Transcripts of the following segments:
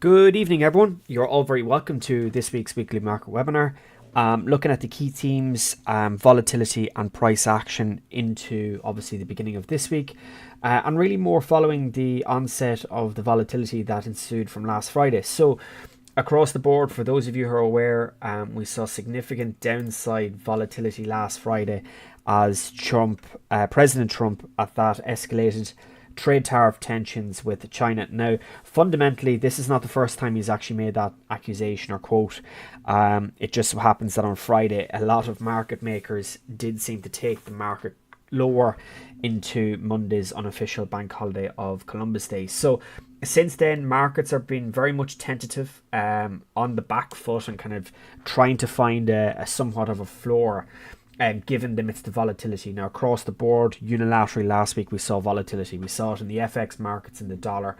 Good evening, everyone. You're all very welcome to this week's weekly market webinar. Looking at the key themes, volatility and price action into obviously the beginning of this week, and really more following the onset of the volatility that ensued from last Friday. So across the board, for those of you who are aware, we saw significant downside volatility last Friday as President Trump at that escalated trade tariff tensions with China. Now, fundamentally, this is not the first time he's actually made that accusation or quote. It just so happens that on Friday, a lot of market makers did seem to take the market lower into Monday's unofficial bank holiday of Columbus Day. So since then, markets have been very much tentative, on the back foot and kind of trying to find a somewhat of a floor. Given the midst of volatility. Now, across the board, unilaterally last week we saw volatility. We saw it in the FX markets in the dollar.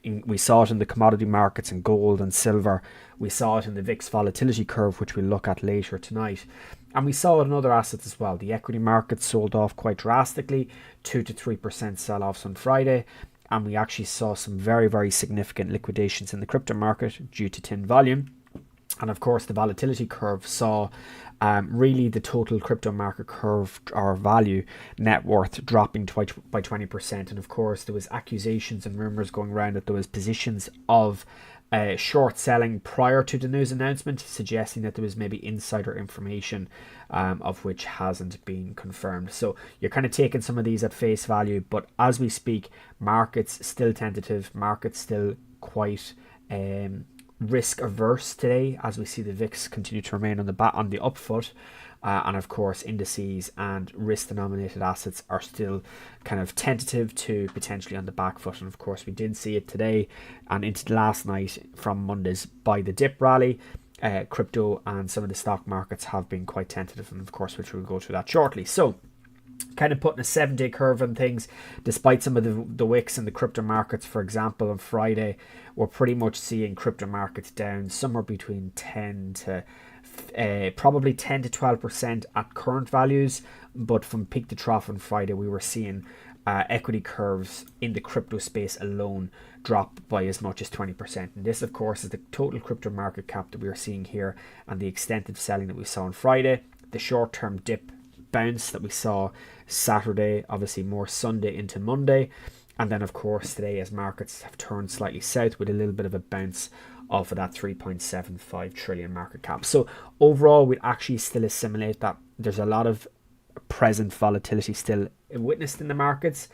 We saw it in the commodity markets in gold and silver. We saw it in the VIX volatility curve, which we'll look at later tonight. And we saw it in other assets as well. The equity markets sold off quite drastically, 2 to 3% sell-offs on Friday. And we actually saw some very, very significant liquidations in the crypto market due to tin volume. And of course, the volatility curve saw really the total crypto market curve or value net worth dropping by 20%. And of course, there was accusations and rumors going around that there was positions of short selling prior to the news announcement, suggesting that there was maybe insider information, of which hasn't been confirmed. So you're kind of taking some of these at face value. But as we speak, markets still tentative, markets still quite risk averse today, as we see the VIX continue to remain on the up foot, and of course indices and risk denominated assets are still kind of tentative to potentially on the back foot. And of course we did see it today and into last night from Monday's buy the dip rally. Crypto and some of the stock markets have been quite tentative, and of course which we'll go through that shortly. So kind of putting a 7-day curve on things, despite some of the wicks in the crypto markets. For example, on Friday, we're pretty much seeing crypto markets down somewhere between 10 to 12% at current values. But from peak to trough on Friday, we were seeing equity curves in the crypto space alone drop by as much as 20%. And this, of course, is the total crypto market cap that we are seeing here, and the extent of selling that we saw on Friday, the short-term dip bounce that we saw Saturday, obviously more Sunday into Monday, and then of course today as markets have turned slightly south with a little bit of a bounce off of that 3.75 trillion market cap. So overall, we'd actually still assimilate that there's a lot of present volatility still witnessed in the markets,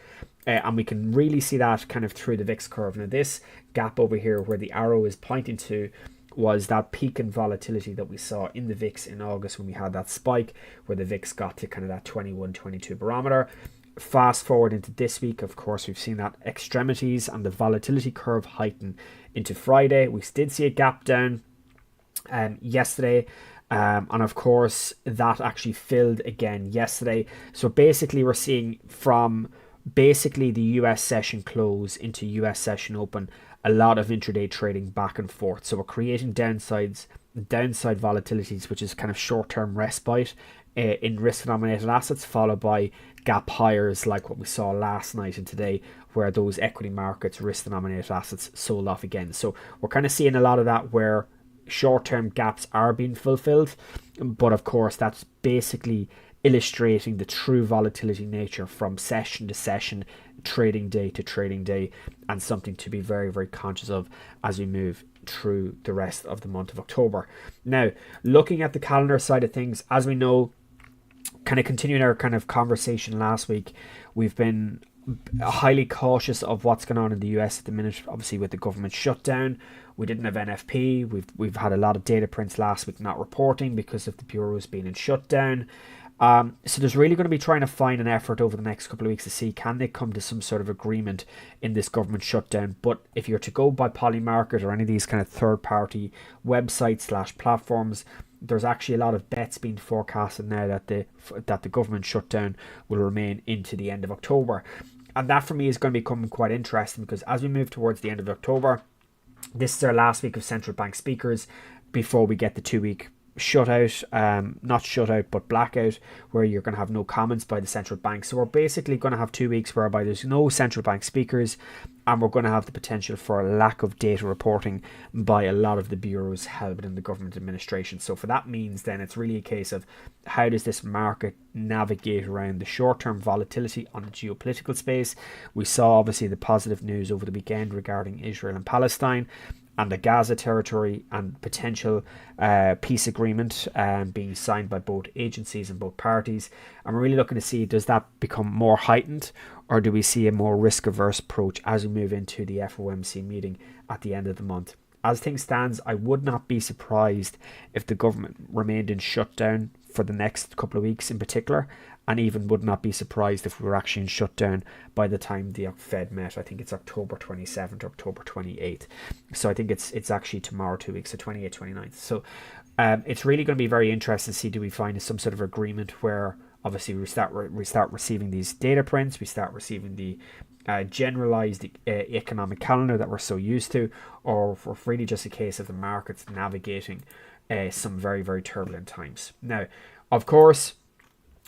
and we can really see that kind of through the VIX curve. Now this gap over here where the arrow is pointing to was that peak in volatility that we saw in the VIX in August when we had that spike where the VIX got to kind of that 21, 22 barometer. Fast forward into this week, of course, we've seen that extremities and the volatility curve heighten into Friday. We did see a gap down yesterday, and of course that actually filled again yesterday. So basically we're seeing from basically the US session close into US session open a lot of intraday trading back and forth. So we're creating downside volatilities, which is kind of short-term respite in risk-denominated assets, followed by gap higher like what we saw last night and today, where those equity markets, risk-denominated assets sold off again. So we're kind of seeing a lot of that where short-term gaps are being fulfilled. But of course, that's basically illustrating the true volatility nature from session to session, trading day to trading day, and something to be very, very conscious of as we move through the rest of the month of October. Now, looking at the calendar side of things, as we know, kind of continuing our kind of conversation last week, we've been highly cautious of what's going on in the US at the minute, obviously with the government shutdown. We didn't have NFP. We've had a lot of data prints last week not reporting because of the bureaus being in shutdown. So there's really going to be trying to find an effort over the next couple of weeks to see can they come to some sort of agreement in this government shutdown. But if you're to go by Polymarket or any of these kind of third-party websites / platforms, there's actually a lot of bets being forecasted now that the government shutdown will remain into the end of October. And that for me is going to become quite interesting, because as we move towards the end of October, this is our last week of central bank speakers before we get the 2-week shutout, not shutout but blackout, where you're going to have no comments by the central bank. So we're basically going to have 2 weeks whereby there's no central bank speakers, and we're going to have the potential for a lack of data reporting by a lot of the bureaus held within the government administration. So for that means then it's really a case of how does this market navigate around the short-term volatility on the geopolitical space. We saw obviously the positive news over the weekend regarding Israel and Palestine and the Gaza territory and potential peace agreement being signed by both agencies and both parties. And we're really looking to see, does that become more heightened, or do we see a more risk-averse approach as we move into the FOMC meeting at the end of the month? As things stands, I would not be surprised if the government remained in shutdown for the next couple of weeks in particular, and even would not be surprised if we were actually in shutdown by the time the Fed met. I think it's October 27th or October 28th. So I think it's actually tomorrow, 2 weeks, so 28th, 29th. So it's really going to be very interesting to see, do we find some sort of agreement where obviously we start receiving these data prints, we start receiving the generalized economic calendar that we're so used to, or if we're really just a case of the markets navigating some very, very turbulent times. Now, of course,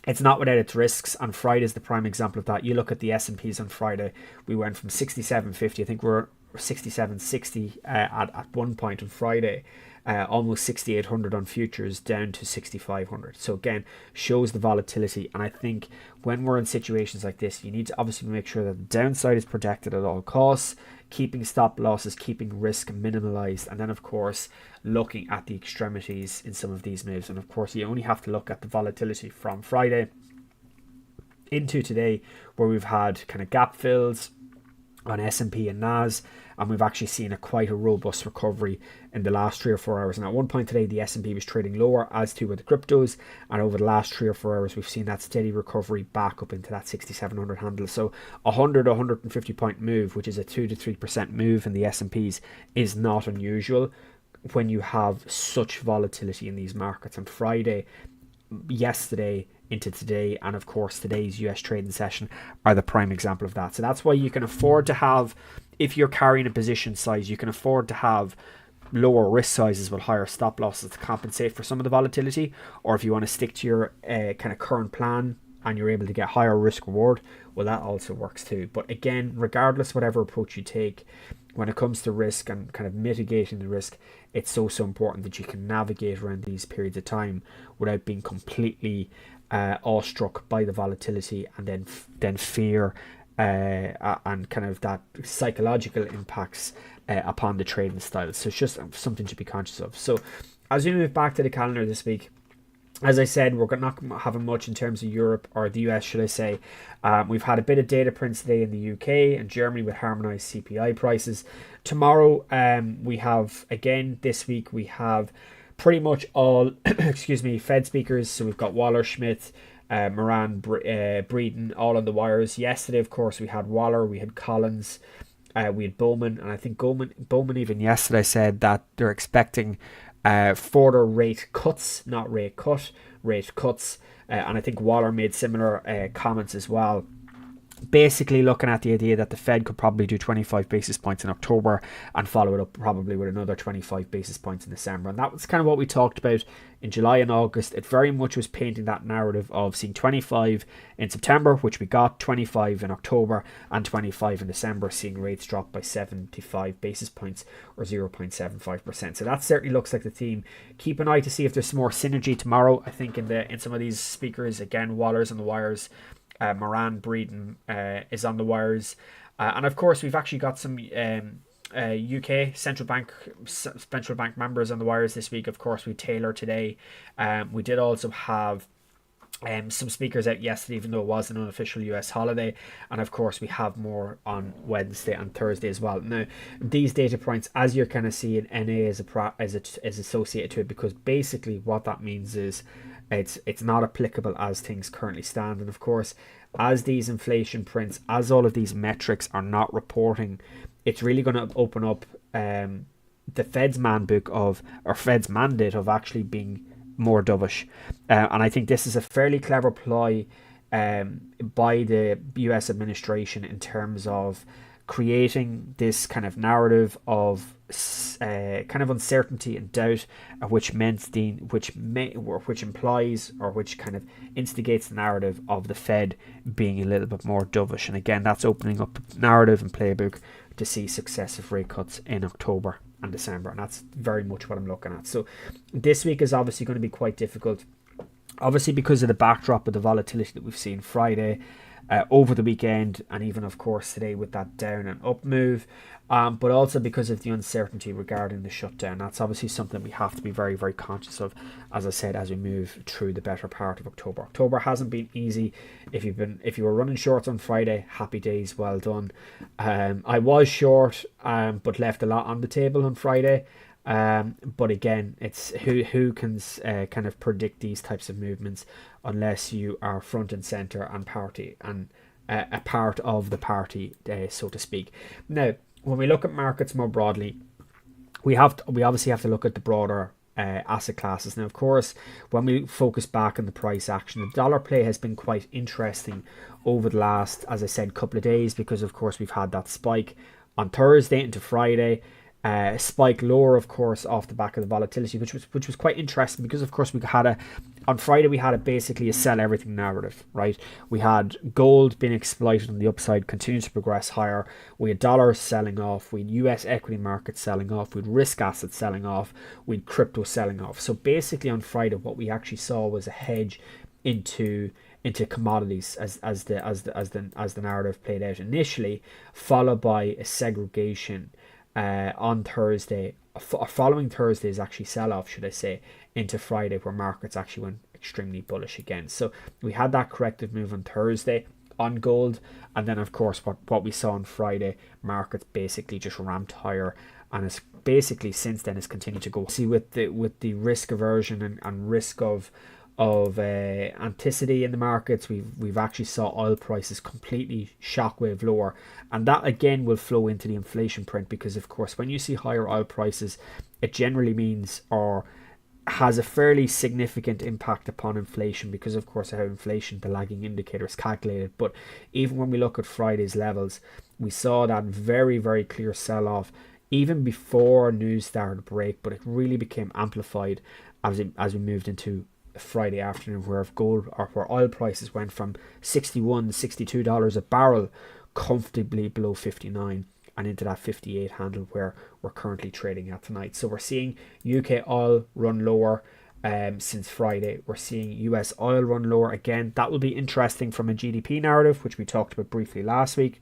it's not without its risks, and Friday is the prime example of that. You look at the S&Ps on Friday, we went from 67.50, I think we're 67.60 at one point on Friday, almost 6,800 on futures, down to 6,500. So again, shows the volatility. And I think when we're in situations like this, you need to obviously make sure that the downside is protected at all costs, keeping stop losses, keeping risk minimalized, and then of course looking at the extremities in some of these moves. And of course you only have to look at the volatility from Friday into today, where we've had kind of gap fills on S&P and NAS, and we've actually seen quite a robust recovery in the last 3 or 4 hours. And at one point today, the S&P was trading lower, as too with the cryptos, and over the last 3 or 4 hours, we've seen that steady recovery back up into that 6,700 handle. So 150 point move, which is a 2 to 3% move in the S&Ps, is not unusual when you have such volatility in these markets. On Friday, yesterday into today, and of course today's US trading session are the prime example of that. So that's why you can afford to have, if you're carrying a position size, you can afford to have lower risk sizes with higher stop losses to compensate for some of the volatility. Or if you want to stick to your kind of current plan and you're able to get higher risk reward, well, that also works too. But again, regardless whatever approach you take, when it comes to risk and kind of mitigating the risk, it's so important that you can navigate around these periods of time without being completely awestruck by the volatility and then fear and kind of that psychological impacts upon the trading style. So it's just something to be conscious of. So as we move back to the calendar this week, as I said, we're not having much in terms of Europe, or the US, should I say. We've had a bit of data prints today in the UK and Germany with harmonized CPI prices. Tomorrow, we have, again, this week, we have pretty much all, Fed speakers. So we've got Waller, Schmidt, Moran, Breeden, all on the wires. Yesterday, of course, we had Waller, we had Collins, we had Bowman, and I think Bowman even yesterday said that they're expecting further rate cuts, not rate cut, rate cuts. And I think Waller made similar comments as well. Basically looking at the idea that the Fed could probably do 25 basis points in October and follow it up probably with another 25 basis points in December. And that was kind of what we talked about in July and August. It very much was painting that narrative of seeing 25 in September, which we got, 25 in October, and 25 in December, seeing rates drop by 75 basis points or 0.75%. So that certainly looks like the theme. Keep an eye to see if there's some more synergy tomorrow. I think in some of these speakers, again, Waller's on the wires, Moran, Breeden is on the wires, and of course we've actually got some UK central bank members on the wires this week. Of course, we Taylor today. We did also have some speakers out yesterday, even though it was an unofficial US holiday, and of course we have more on Wednesday and Thursday as well. Now, these data points, as you're kind of seeing, NA is associated to it, because basically what that means is it's not applicable as things currently stand. And of course, as these inflation prints, as all of these metrics are not reporting, it's really going to open up the Fed's mandate of actually being more dovish. And I think this is a fairly clever ploy by the US administration in terms of creating this kind of narrative of kind of uncertainty and doubt, which implies, or which kind of instigates the narrative of the Fed being a little bit more dovish. And again, that's opening up narrative and playbook to see successive rate cuts in October and December, and that's very much what I'm looking at. So this week is obviously going to be quite difficult, obviously because of the backdrop of the volatility that we've seen Friday, over the weekend, and even of course today with that down and up move, but also because of the uncertainty regarding the shutdown. That's obviously something we have to be very, very conscious of, as I said, as we move through the better part of October. October hasn't been easy. If you were running shorts on Friday, happy days, well done. I was short, but left a lot on the table on Friday. But again, it's who can kind of predict these types of movements unless you are front and center and party and a part of the party, so to speak. Now, when we look at markets more broadly, we obviously have to look at the broader asset classes. Now, of course, when we focus back on the price action, the dollar play has been quite interesting over the last, as I said, couple of days, because of course we've had that spike on Thursday into Friday. Spike lower, of course, off the back of the volatility, which was quite interesting, because of course on Friday we had basically a sell everything narrative, right? We had gold being exploited on the upside, continues to progress higher. We had dollars selling off, we had US equity markets selling off, we had risk assets selling off, we had crypto selling off. So basically on Friday what we actually saw was a hedge into commodities as the narrative played out initially, followed by a segregation on Thursday, following Thursday's actually sell-off, should I say, into Friday, where markets actually went extremely bullish again. So we had that corrective move on Thursday on gold, and then of course what we saw on Friday, markets basically just ramped higher, and it's basically since then has continued to go. See, with the risk aversion and risk of anticity in the markets, we've actually saw oil prices completely shockwave lower, and that again will flow into the inflation print, because of course when you see higher oil prices, it generally means or has a fairly significant impact upon inflation, because of course how inflation, the lagging indicator, is calculated. But even when we look at Friday's levels, we saw that very, very clear sell-off even before news started to break, but it really became amplified as we moved into Friday afternoon, where where oil prices went from $61-62 a barrel comfortably below 59 and into that 58 handle where we're currently trading at tonight. So we're seeing UK oil run lower since Friday. We're seeing US oil run lower again. That will be interesting from a GDP narrative, which we talked about briefly last week,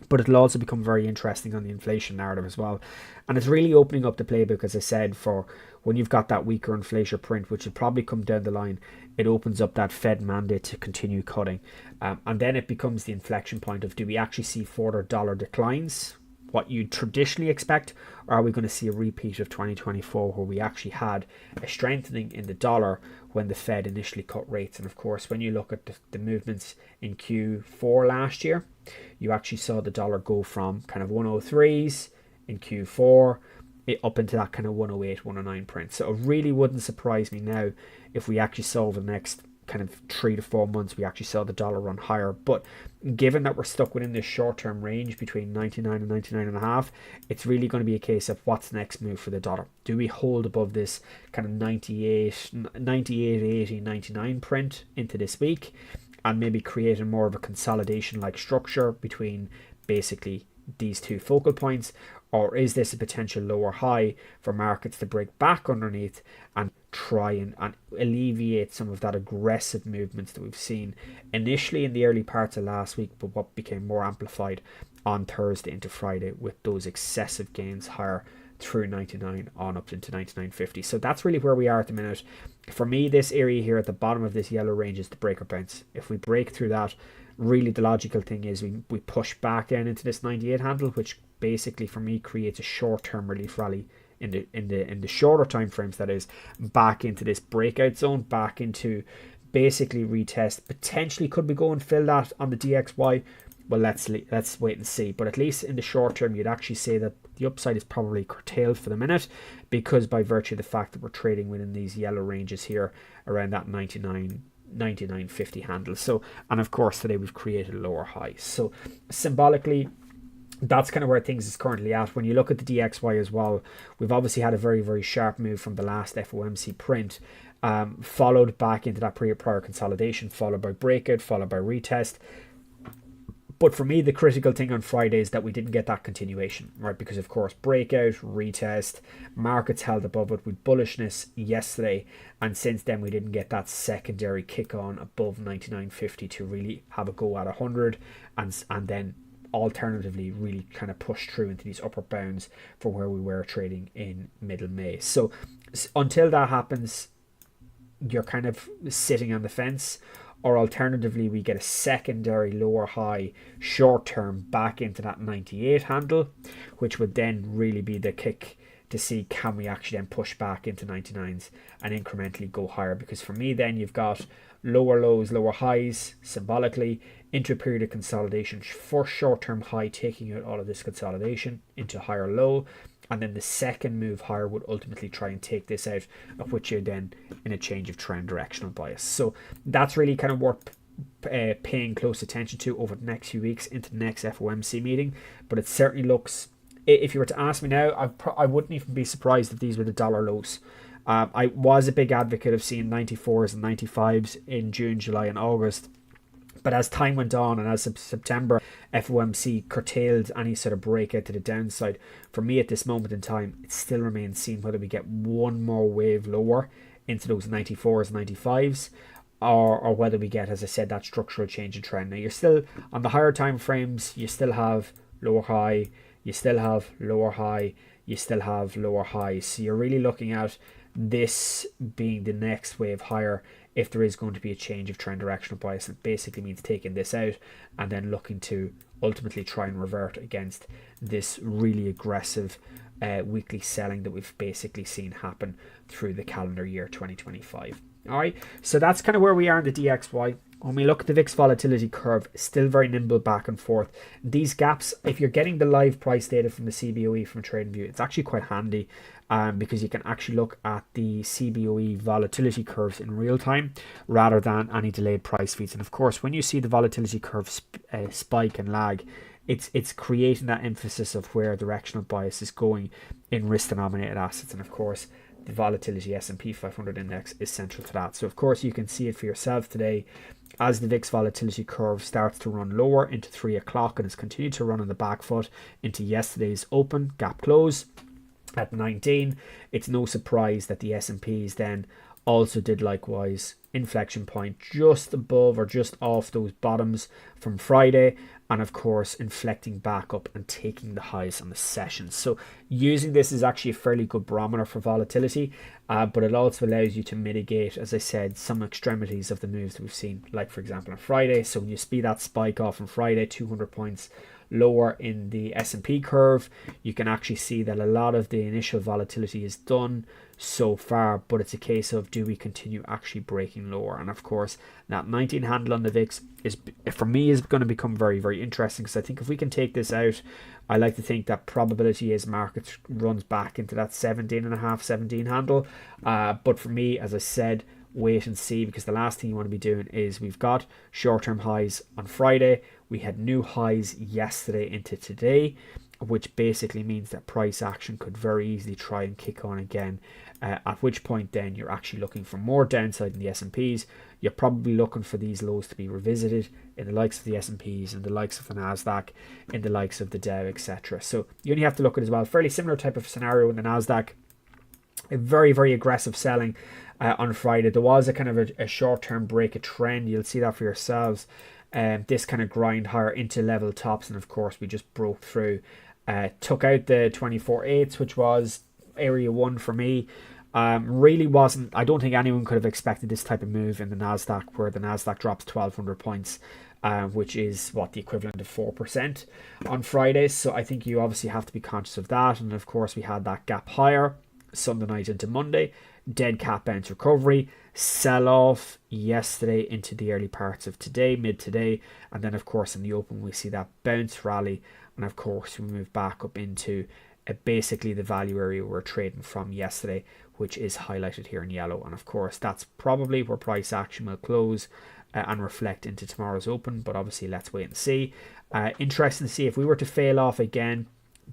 but it'll also become very interesting on the inflation narrative as well. And it's really opening up the playbook, as I said, for when you've got that weaker inflation print, which will probably come down the line. It opens up that Fed mandate to continue cutting. And then it becomes the inflection point of, do we actually see further dollar declines, what you traditionally expect, or are we going to see a repeat of 2024 where we actually had a strengthening in the dollar when the Fed initially cut rates? And of course, when you look at the movements in Q4 last year, you actually saw the dollar go from kind of 103s in Q4 up into that kind of 108, 109 print. So it really wouldn't surprise me now if we actually saw over the next kind of 3 to 4 months, we actually saw the dollar run higher. But given that we're stuck within this short-term range between 99 and 99.5, it's really going to be a case of what's the next move for the dollar. Do we hold above this kind of 98, 80, 99 print into this week and maybe create a more of a consolidation-like structure between basically these two focal points? Or is this a potential lower high for markets to break back underneath and try and alleviate some of that aggressive movements that we've seen initially in the early parts of last week, but what became more amplified on Thursday into Friday with those excessive gains higher through 99 on up into 99.50. So that's really where we are at the minute. For me, this area here at the bottom of this yellow range is the break or bounce. If we break through that, really the logical thing is we push back down into this 98 handle, which basically for me creates a short-term relief rally in the shorter time frames, that is, back into this breakout zone, back into basically retest. Potentially could we go and fill that on the DXY? Well, let's wait and see. But at least in the short term, you'd actually say that the upside is probably curtailed for the minute, because by virtue of the fact that we're trading within these yellow ranges here around that 99.50 handle. So, and of course today we've created a lower high. So symbolically, that's kind of where things is currently at. When you look at the DXY as well, we've obviously had a very, very sharp move from the last FOMC print, followed back into that prior consolidation, followed by breakout, followed by retest. But for me, the critical thing on Friday is that we didn't get that continuation, right? Because of course, breakout, retest, markets held above it with bullishness yesterday, and since then we didn't get that secondary kick on above 99.50 to really have a go at 100, and then alternatively really kind of push through into these upper bounds for where we were trading in middle May. So until that happens, you're kind of sitting on the fence, or alternatively we get a secondary lower high short term back into that 98 handle, which would then really be the kick to see can we actually then push back into 99s and incrementally go higher. Because for me then you've got lower lows, lower highs symbolically into a period of consolidation for short-term high, taking out all of this consolidation into higher low, and then the second move higher would ultimately try and take this out, of which you're then in a change of trend directional bias. So that's really kind of worth paying close attention to over the next few weeks into the next FOMC meeting. But it certainly looks, if you were to ask me now, I wouldn't even be surprised if these were the dollar lows. I was a big advocate of seeing 94s and 95s in June, July and August. But as time went on and as September FOMC curtailed any sort of breakout to the downside, for me at this moment in time, it still remains seen whether we get one more wave lower into those 94s, 95s, or whether we get, as I said, that structural change in trend. Now, you're still on the higher time frames, you still have lower high, you still have lower high, you still have lower high. So you're really looking at this being the next wave higher if there is going to be a change of trend directional bias. It basically means taking this out and then looking to ultimately try and revert against this really aggressive weekly selling that we've basically seen happen through the calendar year 2025. All right, so that's kind of where we are in the DXY. When we look at the VIX volatility curve, still very nimble back and forth. These gaps, if you're getting the live price data from the CBOE from TradingView, it's actually quite handy because you can actually look at the CBOE volatility curves in real time rather than any delayed price feeds. And of course, when you see the volatility curve spike and lag, it's creating that emphasis of where directional bias is going in risk denominated assets. And of course, the volatility S&P 500 index is central to that. So of course you can see it for yourself today as the VIX volatility curve starts to run lower into 3 o'clock and has continued to run on the back foot into yesterday's open gap close at 19. It's no surprise that the S&Ps then also did likewise, inflection point just above or just off those bottoms from Friday, and of course inflecting back up and taking the highs on the session. So using this is actually a fairly good barometer for volatility, but it also allows you to mitigate, as I said, some extremities of the moves that we've seen, like for example on Friday. So when you see that spike off on Friday, 200 points lower in the S&P curve, you can actually see that a lot of the initial volatility is done so far, but it's a case of do we continue actually breaking lower. And of course that 19 handle on the VIX is, for me, is going to become very, very interesting, because I think if we can take this out, I like to think that probability is market runs back into that 17.5, 17 handle, but for me, as I said, wait and see, because the last thing you want to be doing is we've got short-term highs on Friday, we had new highs yesterday into today, which basically means that price action could very easily try and kick on again, at which point then you're actually looking for more downside in the S&Ps. You're probably looking for these lows to be revisited in the likes of the S&Ps, in the likes of the NASDAQ, in the likes of the Dow, etc. So you only have to look at as well, fairly similar type of scenario in the NASDAQ, a very, very aggressive selling on Friday. There was a kind of a short-term break, a trend. You'll see that for yourselves. This kind of grind higher into level tops, and of course we just broke through, took out the 24.8s, which was area 1 for me. Really wasn't, I don't think anyone could have expected this type of move in the NASDAQ, where the NASDAQ drops 1,200 points, which is what, the equivalent of 4% on Friday. So I think you obviously have to be conscious of that. And of course we had that gap higher Sunday night into Monday, dead cat bounce recovery, sell off yesterday into the early parts of today, mid today, and then of course in the open we see that bounce rally, and of course we move back up into basically the value area we're trading from yesterday, which is highlighted here in yellow. And of course that's probably where price action will close and reflect into tomorrow's open, but obviously let's wait and see. Interesting to see if we were to fail off again,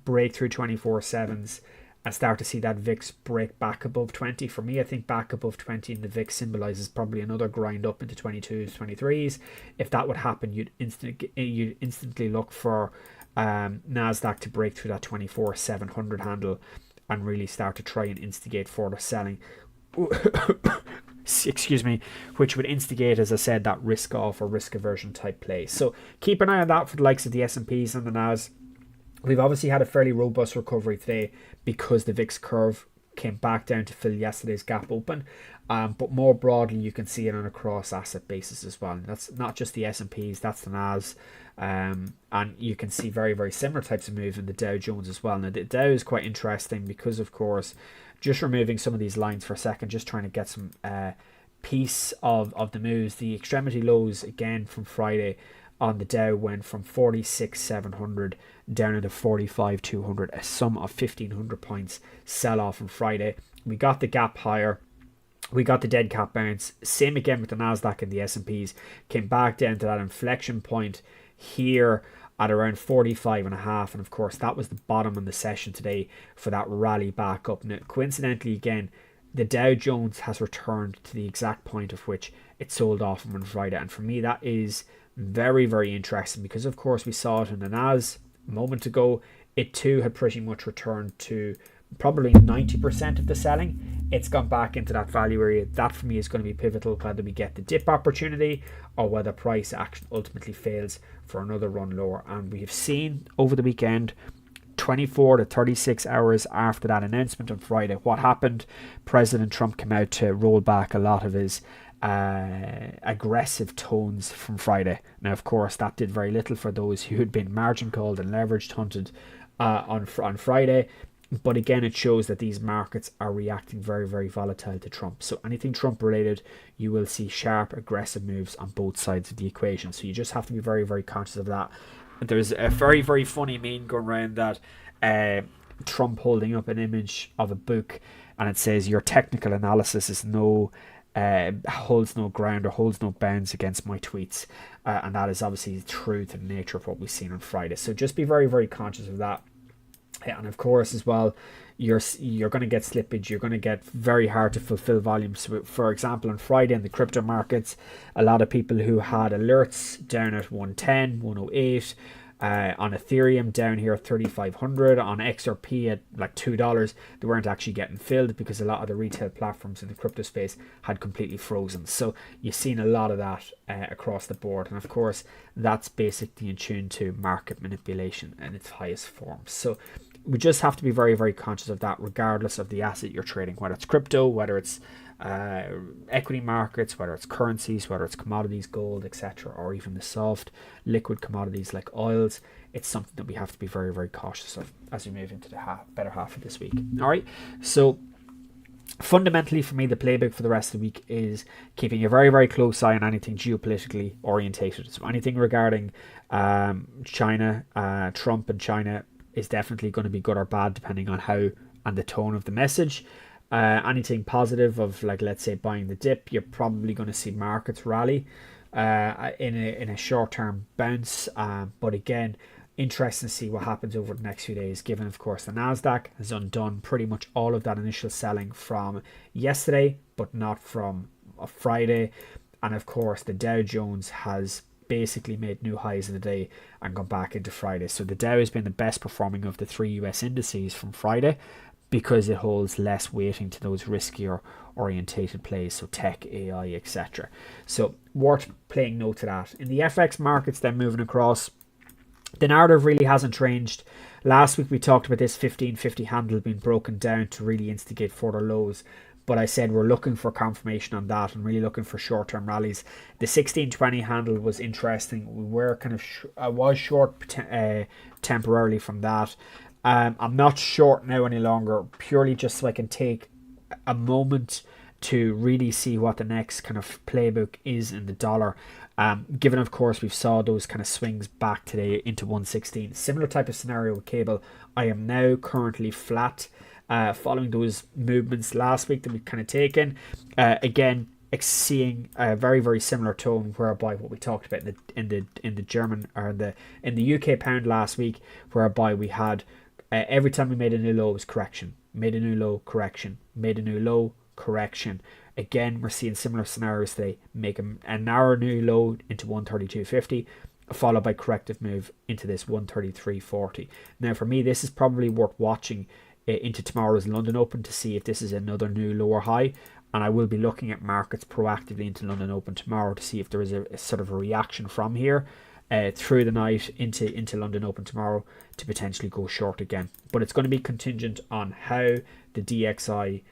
break through 24/7s, and start to see that VIX break back above 20. For me, I think back above 20 in the VIX symbolizes probably another grind up into 22s, 23s. If that would happen, you'd instantly look for NASDAQ to break through that 24,700 handle and really start to try and instigate further selling. Excuse me, which would instigate, as I said, that risk off or risk aversion type play. So keep an eye on that for the likes of the S&Ps and the NAS. We've obviously had a fairly robust recovery today because the VIX curve came back down to fill yesterday's gap open. But more broadly, you can see it on a cross asset basis as well. And that's not just the S&Ps, that's the NAS. And you can see very, very similar types of moves in the Dow Jones as well. Now, the Dow is quite interesting because, of course, just removing some of these lines for a second, just trying to get some piece of the moves. The extremity lows, again, from Friday on the Dow went from 46,700 down into 45,200, a sum of 1,500 points sell off on Friday. We got the gap higher. We got the dead cat bounce. Same again with the NASDAQ and the S&Ps. Came back down to that inflection point here at around 45.5, and of course that was the bottom of the session today for that rally back up. Now, coincidentally, again, the Dow Jones has returned to the exact point of which it sold off on Friday, and for me that is very, very interesting because of course we saw it in the NAS a moment ago. It too had pretty much returned to probably 90% of the selling. It's gone back into that value area. That for me is going to be pivotal, whether we get the dip opportunity or whether price action ultimately fails for another run lower. And we have seen over the weekend, 24 to 36 hours after that announcement on Friday, what happened. President Trump came out to roll back a lot of his aggressive tones from Friday. Now, of course, that did very little for those who had been margin called and leveraged hunted on Friday. But again, it shows that these markets are reacting very, very volatile to Trump. So anything Trump related, you will see sharp, aggressive moves on both sides of the equation. So you just have to be very, very conscious of that. There's a very, very funny meme going around that Trump holding up an image of a book, and it says your technical analysis is holds no ground or holds no bounds against my tweets. And that is obviously true to the nature of what we've seen on Friday. So just be very, very conscious of that. And of course as well, you're going to get slippage. You're going to get very hard to fulfill volumes. So for example, on Friday in the crypto markets, a lot of people who had alerts down at 110, 108, on Ethereum down here at 3,500, on XRP at like $2, they weren't actually getting filled because a lot of the retail platforms in the crypto space had completely frozen. So you've seen a lot of that across the board, and of course that's basically in tune to market manipulation in its highest form. So we just have to be very, very conscious of that, regardless of the asset you're trading, whether it's crypto, whether it's equity markets, whether it's currencies, whether it's commodities, gold, etc., or even the soft liquid commodities like oils. It's something that we have to be very, very cautious of as we move into the better half of this week. All right, so fundamentally for me, the playbook for the rest of the week is keeping a very, very close eye on anything geopolitically orientated. So anything regarding China, Trump and China is definitely going to be good or bad depending on how and the tone of the message. Anything positive of, like, let's say buying the dip, you're probably going to see markets rally in a short-term bounce. But again, interesting to see what happens over the next few days, given of course the NASDAQ has undone pretty much all of that initial selling from yesterday, but not from Friday. And of course the Dow Jones has basically made new highs in the day and gone back into Friday. So the Dow has been the best performing of the three US indices from Friday because it holds less weighting to those riskier orientated plays, so tech, AI, etc. So worth playing note to that. In the FX markets, then moving across, the narrative really hasn't changed. Last week we talked about this 1550 handle being broken down to really instigate further lows. But I said we're looking for confirmation on that and really looking for short-term rallies. The 1620 handle was interesting. We were kind of I was short temporarily from that. I'm not short now any longer, purely just so I can take a moment to really see what the next kind of playbook is in the dollar. Given, of course, we've saw those kind of swings back today into 116. Similar type of scenario with cable. I am now currently flat. Following those movements last week that we've kind of taken, again seeing a very, very similar tone, whereby what we talked about in the German or in the UK pound last week, whereby we had every time we made a new low was correction. made a new low, correction, made a new low, correction. Again, we're seeing similar scenarios today. Make a narrow new low into 132.50, followed by corrective move into this 133.40. Now, for me, this is probably worth watching into tomorrow's London Open to see if this is another new lower high. And I will be looking at markets proactively into London Open tomorrow to see if there is a sort of a reaction from here through the night into London Open tomorrow to potentially go short again. But it's going to be contingent on how the DXY,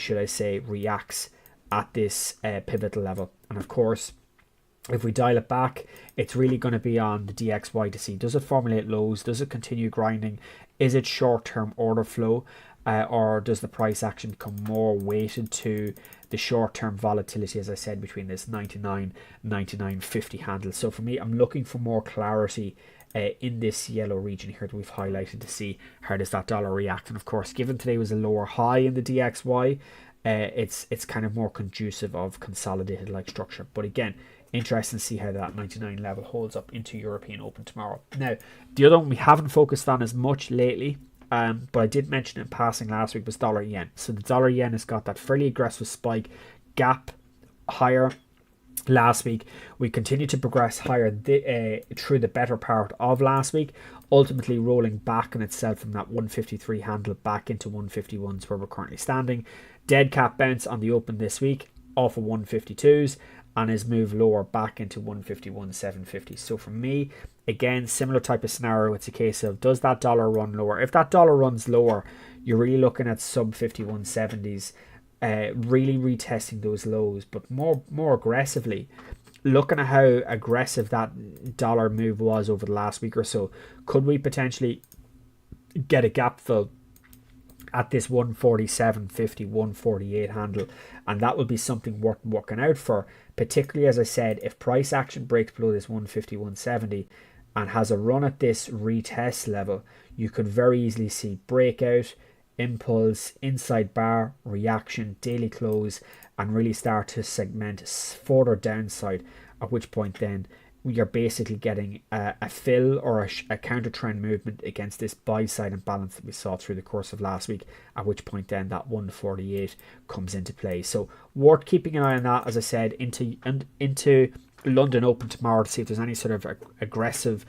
should I say, reacts at this pivotal level. And of course, if we dial it back, it's really going to be on the DXY to see, does it formulate lows? Does it continue grinding? Is it short-term order flow? Or does the price action become more weighted to the short-term volatility, as I said, between this 99, 99.50 handle? So for me, I'm looking for more clarity in this yellow region here that we've highlighted to see how does that dollar react. And of course, given today was a lower high in the DXY, it's kind of more conducive of consolidated like structure. But again, interesting to see how that 99 level holds up into European Open tomorrow. Now, the other one we haven't focused on as much lately, but I did mention in passing last week, was dollar yen. So the dollar yen has got that fairly aggressive spike, gap higher last week. We continue to progress higher through the better part of last week, ultimately rolling back on itself from that 153 handle back into 151s where we're currently standing. Dead cat bounce on the open this week off of 152s and has moved lower back into 151.750. So for me, again, similar type of scenario. It's a case of, does that dollar run lower? If that dollar runs lower, you're really looking at sub 51.70s, really retesting those lows, but more aggressively, looking at how aggressive that dollar move was over the last week or so. Could we potentially get a gap fill at this 147.50, 148 handle? And that would be something worth working out for, particularly, as I said, if price action breaks below this 151.70 and has a run at this retest level, you could very easily see breakout, impulse, inside bar, reaction, daily close, and really start to segment further downside, at which point then you're basically getting a fill or a counter trend movement against this buy side imbalance that we saw through the course of last week, at which point then that 148 comes into play. So worth keeping an eye on that, as I said, into London Open tomorrow to see if there's any sort of aggressive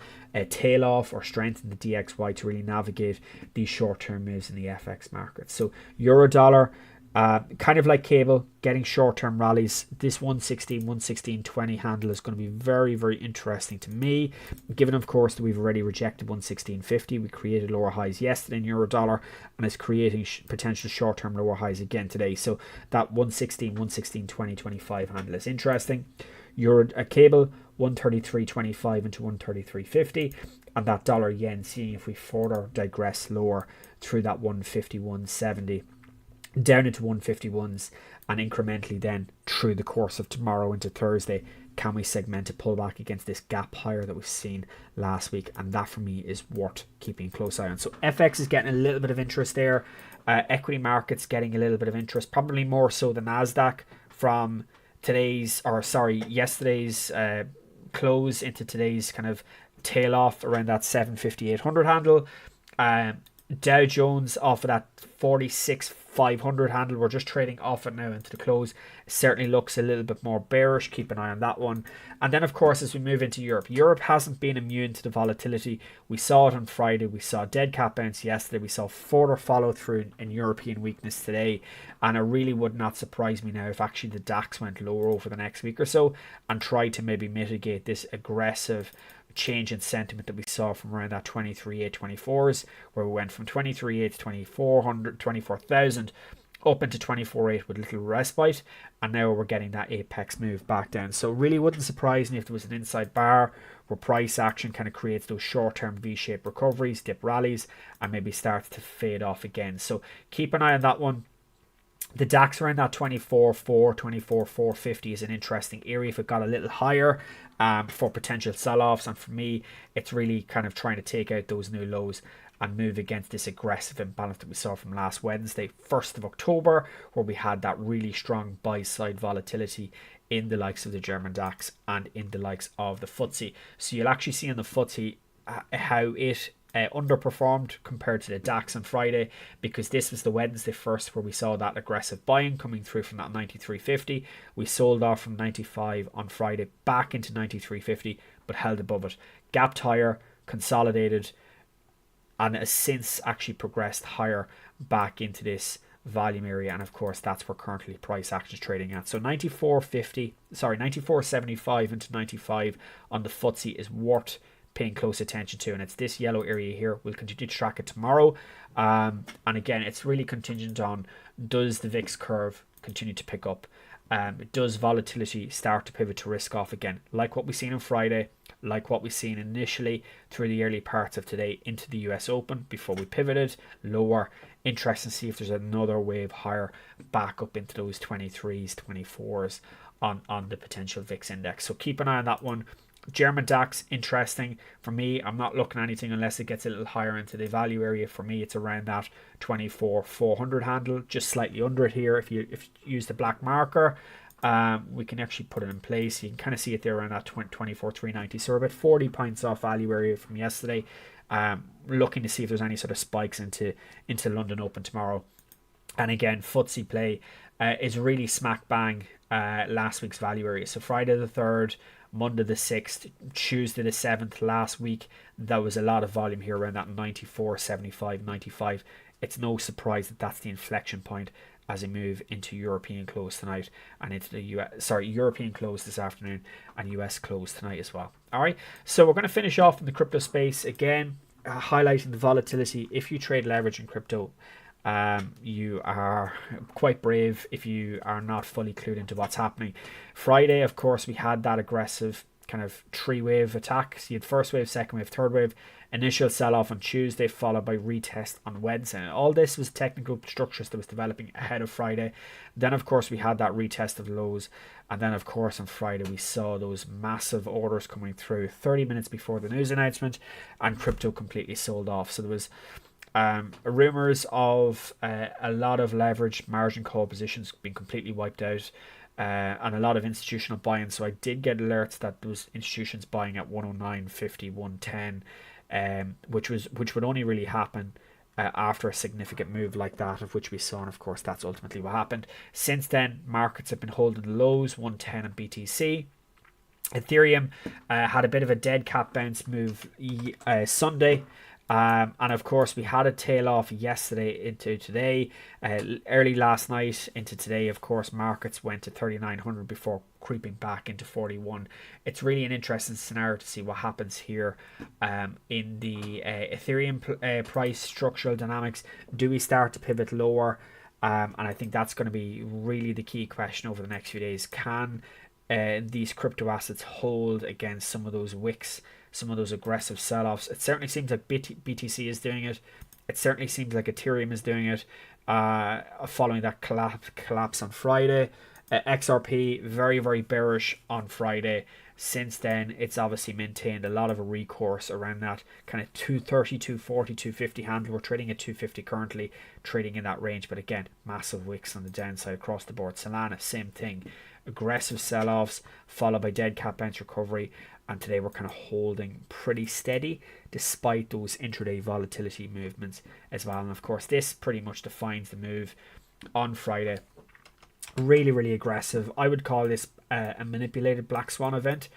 tail off or strength in the DXY to really navigate these short-term moves in the FX market. So euro dollar, kind of like cable, getting short-term rallies. This 116.20 handle is going to be very, very interesting to me, given of course that we've already rejected 116.50. We created lower highs yesterday in euro dollar and is creating potential short-term lower highs again today. So that 116.20, 25 handle is interesting. Euro cable 133.25 into 133.50, and that dollar yen, seeing if we further digress lower through that 151.70 down into 151s, and incrementally then through the course of tomorrow into Thursday, can we segment a pullback against this gap higher that we've seen last week? And that for me is worth keeping a close eye on. So FX is getting a little bit of interest there. Equity markets getting a little bit of interest, probably more so than NASDAQ from yesterday's close into today's kind of tail off around that 750-800 handle. Dow Jones off of that 46,500 handle. We're just trading off it now into the close. It certainly looks a little bit more bearish. Keep an eye on that one. And then, of course, as we move into Europe hasn't been immune to the volatility. We saw it on Friday. We saw dead cat bounce yesterday. We saw further follow through in European weakness today. And it really would not surprise me now if actually the DAX went lower over the next week or so and tried to maybe mitigate this aggressive change in sentiment that we saw from around that 23,824s, where we went from 23,8 to 24,000 up into 24,8 with little respite, and now we're getting that apex move back down. So really wouldn't surprise me if there was an inside bar where price action kind of creates those short-term V-shaped recoveries, dip rallies, and maybe starts to fade off again. So keep an eye on that one. The DAX around that 24,400, 24,450 is an interesting area if it got a little higher for potential sell-offs. And for me, it's really kind of trying to take out those new lows and move against this aggressive imbalance that we saw from last Wednesday, 1st of October, where we had that really strong buy-side volatility in the likes of the German DAX and in the likes of the FTSE. So you'll actually see on the FTSE how it underperformed compared to the DAX on Friday, because this was the Wednesday first where we saw that aggressive buying coming through from that 93.50. We sold off from 95 on Friday back into 93.50, but held above it, gapped higher, consolidated, and has since actually progressed higher back into this volume area. And of course that's where currently price action is trading at. So 94.75 into 95 on the FTSE is worth paying close attention to, and it's this yellow area here. We'll continue to track it tomorrow, and again, it's really contingent on, does the VIX curve continue to pick up? Does volatility start to pivot to risk off again, like what we've seen on Friday, like what we've seen initially through the early parts of today into the US Open before we pivoted lower? Interesting to see if there's another wave higher back up into those 23s, 24s on the potential VIX index. So keep an eye on that one. German DAX, interesting. For me, I'm not looking at anything unless it gets a little higher into the value area. For me, it's around that 24,400 handle, just slightly under it here. If you use the black marker, we can actually put it in place. You can kind of see it there around that 24,390. So we're about 40 points off value area from yesterday. Looking to see if there's any sort of spikes into London Open tomorrow. And again, FTSE play is really smack bang last week's value area. So Friday the 3rd, Monday the 6th, Tuesday the 7th last week, there was a lot of volume here around that 94, 75, 95. It's no surprise that that's the inflection point as we move into European close tonight and into the European close this afternoon and US close tonight as well. All right, so we're going to finish off in the crypto space again, highlighting the volatility. If you trade leverage in crypto, you are quite brave if you are not fully clued into what's happening. Friday, of course, we had that aggressive kind of three-wave attack. So you had first wave, second wave, third wave, initial sell-off on Tuesday, followed by retest on Wednesday. And all this was technical structures that was developing ahead of Friday. Then, of course, we had that retest of lows. And then, of course, on Friday, we saw those massive orders coming through 30 minutes before the news announcement, and crypto completely sold off. So there was rumors of a lot of leverage margin call positions being completely wiped out, and a lot of institutional buying. So I did get alerts that those institutions buying at 109.50, 110, which would only really happen after a significant move like that, of which we saw, and of course that's ultimately what happened. Since then, markets have been holding the lows, 110 and BTC. Ethereum had a bit of a dead cat bounce move Sunday. And of course we had a tail off yesterday into today, early last night into today. Of course, markets went to 3,900 before creeping back into 41. It's really an interesting scenario to see what happens here in the Ethereum price structural dynamics. Do we start to pivot lower? And I think that's going to be really the key question over the next few days. Can these crypto assets hold against some of those wicks, some of those aggressive sell-offs? It certainly seems like BTC is doing it. It certainly seems like Ethereum is doing it following that collapse on Friday. XRP, very, very bearish on Friday. Since then, it's obviously maintained a lot of a recourse around that kind of 230, 240, 250 handle. We're trading at 250 currently, trading in that range. But again, massive wicks on the downside across the board. Solana, same thing. Aggressive sell-offs followed by dead cat bounce recovery. And today we're kind of holding pretty steady despite those intraday volatility movements as well. And of course, this pretty much defines the move on Friday. Really, really aggressive. I would call this a manipulated black swan event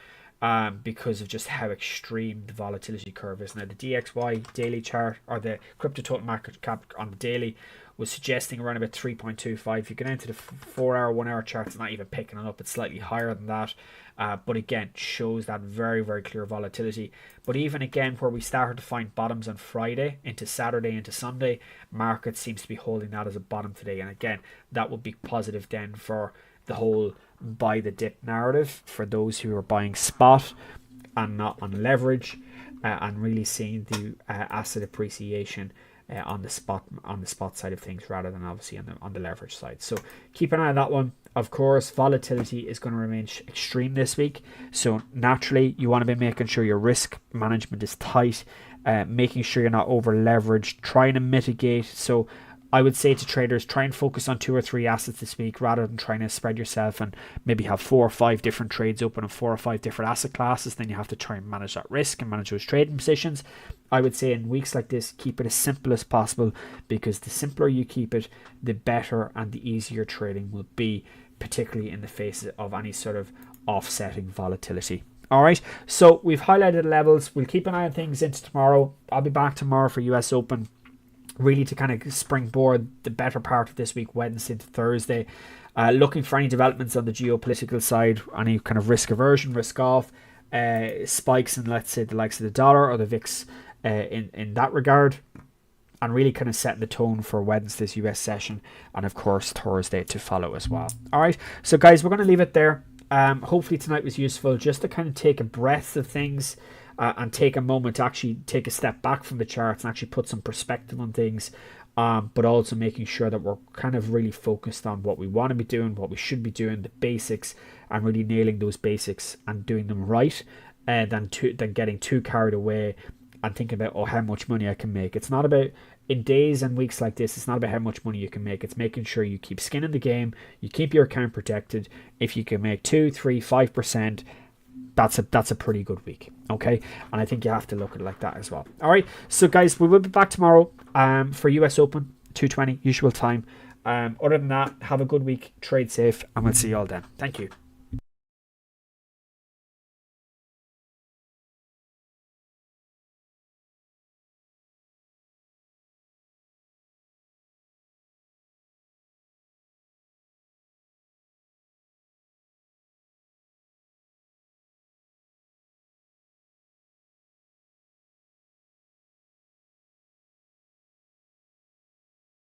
because of just how extreme the volatility curve is. Now, the DXY daily chart, or the crypto total market cap on the daily, was suggesting around about 3.25. If you get into the 4-hour, 1-hour chart, it's not even picking it up. It's slightly higher than that. But again, shows that very, very clear volatility. But even again, where we started to find bottoms on Friday, into Saturday, into Sunday, market seems to be holding that as a bottom today. And again, that would be positive then for the whole buy the dip narrative for those who are buying spot and not on leverage, and really seeing the asset appreciation on the spot side of things rather than obviously on the leverage side. So keep an eye on that one. Of course, volatility is going to remain extreme this week. So naturally, you want to be making sure your risk management is tight, making sure you're not over leveraged, trying to mitigate. So I would say to traders, try and focus on 2 or 3 assets this week rather than trying to spread yourself and maybe have 4 or 5 different trades open in 4 or 5 different asset classes. Then you have to try and manage that risk and manage those trading positions. I would say in weeks like this, keep it as simple as possible, because the simpler you keep it, the better and the easier trading will be, particularly in the face of any sort of offsetting volatility. All right, so we've highlighted levels. We'll keep an eye on things into tomorrow. I'll be back tomorrow for US Open, really to kind of springboard the better part of this week, Wednesday to Thursday. Looking for any developments on the geopolitical side, any kind of risk aversion, risk off, spikes in, let's say, the likes of the dollar or the VIX in that regard, and really kind of setting the tone for Wednesday's US session, and of course Thursday to follow as well. All right, so guys, we're going to leave it there. Hopefully tonight was useful, just to kind of take a breath of things and take a moment to actually take a step back from the charts and actually put some perspective on things, but also making sure that we're kind of really focused on what we want to be doing, what we should be doing, the basics, and really nailing those basics and doing them right, than getting too carried away and thinking about, oh, how much money I can make. It's not about, in days and weeks like this, it's not about how much money you can make. It's making sure you keep skin in the game, you keep your account protected. If you can make 2, 3, 5%, that's a pretty good week, okay? And I think you have to look at it like that as well. All right, so guys, we will be back tomorrow for US Open, 2:20 usual time. Other than that, have a good week, trade safe, and we'll see you all then. Thank you.